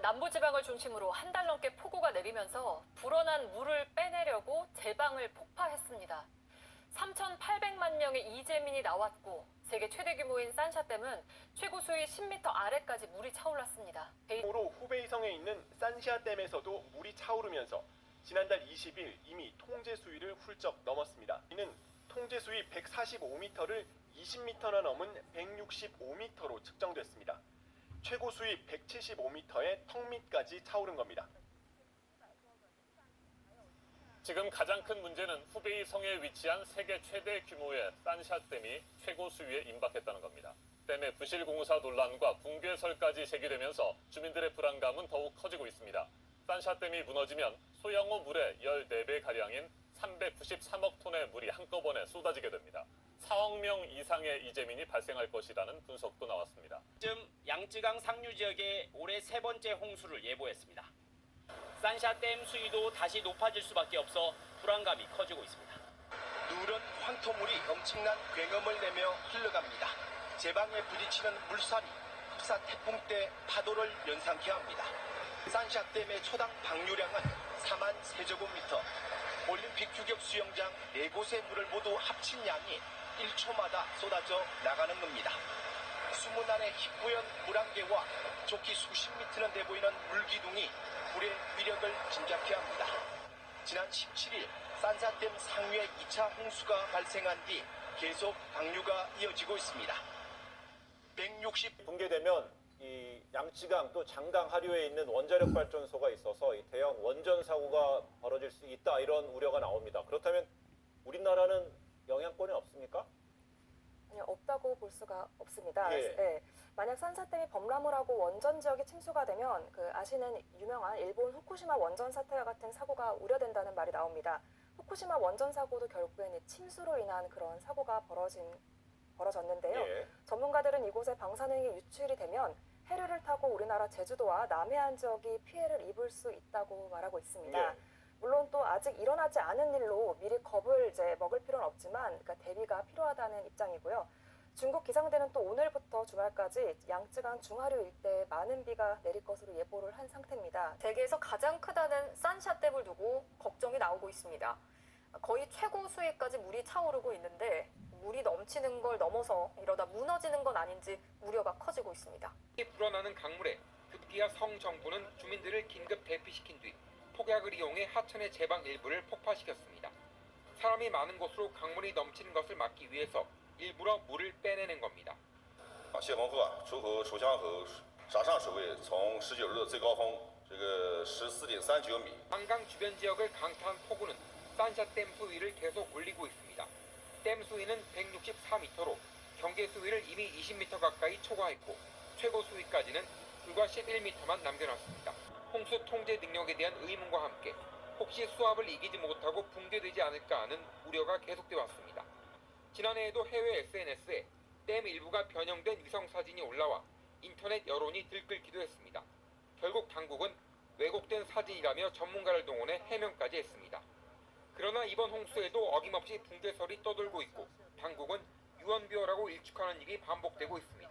남부지방을 중심으로 한 달 넘게 폭우가 내리면서 불어난 물을 빼내려고 제방을 폭파했습니다. 3,800만 명의 이재민이 나왔고 세계 최대 규모인 산샤댐은 최고 수위 10m 아래까지 물이 차올랐습니다. 로 후베이성에 있는 산샤댐에서도 물이 차오르면서 지난달 20일 이미 통제 수위를 훌쩍 넘었습니다. 이는 통제 수위 145m를 20m나 넘은 165m로 측정됐습니다. 최고 수위 175m의 턱 밑까지 차오른 겁니다. 지금 가장 큰 문제는 후베이 성에 위치한 세계 최대 규모의 산샤댐이 최고 수위에 임박했다는 겁니다. 댐의 부실 공사 논란과 붕괴설까지 제기되면서 주민들의 불안감은 더욱 커지고 있습니다. 산샤댐이 무너지면 소양호 물의 14배가량인 393억 톤의 물이 한꺼번에 쏟아지게 됩니다. 4억 명 이상의 이재민이 발생할 것이라는 분석도 나왔습니다. 쯤 양쯔강 상류 지역에 올해 세 번째 홍수를 예보했습니다. 산샤댐 수위도 다시 높아질 수밖에 없어 불안감이 커지고 있습니다. 누런 황토물이 엄청난 굉음을 내며 흘러갑니다. 제방에 부딪히는 물살이 흡사 태풍 때 파도를 연상케 합니다. 산샤댐의 초당 방류량은 4만 세제곱미터, 올림픽 규격 수영장 4곳의 물을 모두 합친 양이 1초마다 쏟아져 나가는 겁니다. 수문 안의 희뿌연 물안개와 좋기 수십 미터는 돼 보이는 물기둥이 불의 위력을 짐작케 합니다. 지난 17일 산샤댐 상류에 2차 홍수가 발생한 뒤 계속 방류가 이어지고 있습니다. 160 붕괴되면 이 양쯔강 또 장강 하류에 있는 원자력 발전소가 있어서 이 대형 원전 사고가 벌어질 수 있다 이런 우려가 나옵니다. 그렇다면 우리나라는 영향권이 없습니까? 아니요, 없다고 볼 수가 없습니다. 예. 네, 만약 산샤댐이 범람을 하고 원전 지역에 침수가 되면 아시는 유명한 일본 후쿠시마 원전 사태와 같은 사고가 우려된다는 말이 나옵니다. 후쿠시마 원전 사고도 결국에는 침수로 인한 그런 사고가 벌어졌는데요. 예. 전문가들은 이곳에 방사능이 유출이 되면 해류를 타고 우리나라 제주도와 남해안 지역이 피해를 입을 수 있다고 말하고 있습니다. 예. 물론 또 아직 일어나지 않은 일로 미리 겁을 먹을 필요는 없지만 대비가 필요하다는 입장이고요. 중국 기상대는 또 오늘부터 주말까지 양쯔강 중하류 일대에 많은 비가 내릴 것으로 예보를 한 상태입니다. 세계에서 가장 크다는 산샤댐을 두고 걱정이 나오고 있습니다. 거의 최고 수위까지 물이 차오르고 있는데 물이 넘치는 걸 넘어서 이러다 무너지는 건 아닌지 우려가 커지고 있습니다. 불어나는 강물에 급기야 성 정부는 주민들을 긴급 대피시킨 뒤 폭약을 이용해 하천의 제방 일부를 폭파시켰습니다. 사람이 많은 곳으로 강물이 넘치는 것을 막기 위해서 일부러 물을 빼내는 겁니다. 谢洪河、楚河、楚江河闸上水位从19日的最高峰14.39米。 한강 주변 지역을 강타한 폭우는 산샤댐 수위를 계속 올리고 있습니다. 댐 수위는 164m로 경계 수위를 이미 20m 가까이 초과했고 최고 수위까지는 불과 11m만 남겨놨습니다. 홍수 통제 능력에 대한 의문과 함께 혹시 수압을 이기지 못하고 붕괴되지 않을까 하는 우려가 계속돼 왔습니다. 지난해에도 해외 SNS에 댐 일부가 변형된 위성사진이 올라와 인터넷 여론이 들끓기도 했습니다. 결국 당국은 왜곡된 사진이라며 전문가를 동원해 해명까지 했습니다. 그러나 이번 홍수에도 어김없이 붕괴설이 떠돌고 있고 당국은 유언비어라고 일축하는 일이 반복되고 있습니다.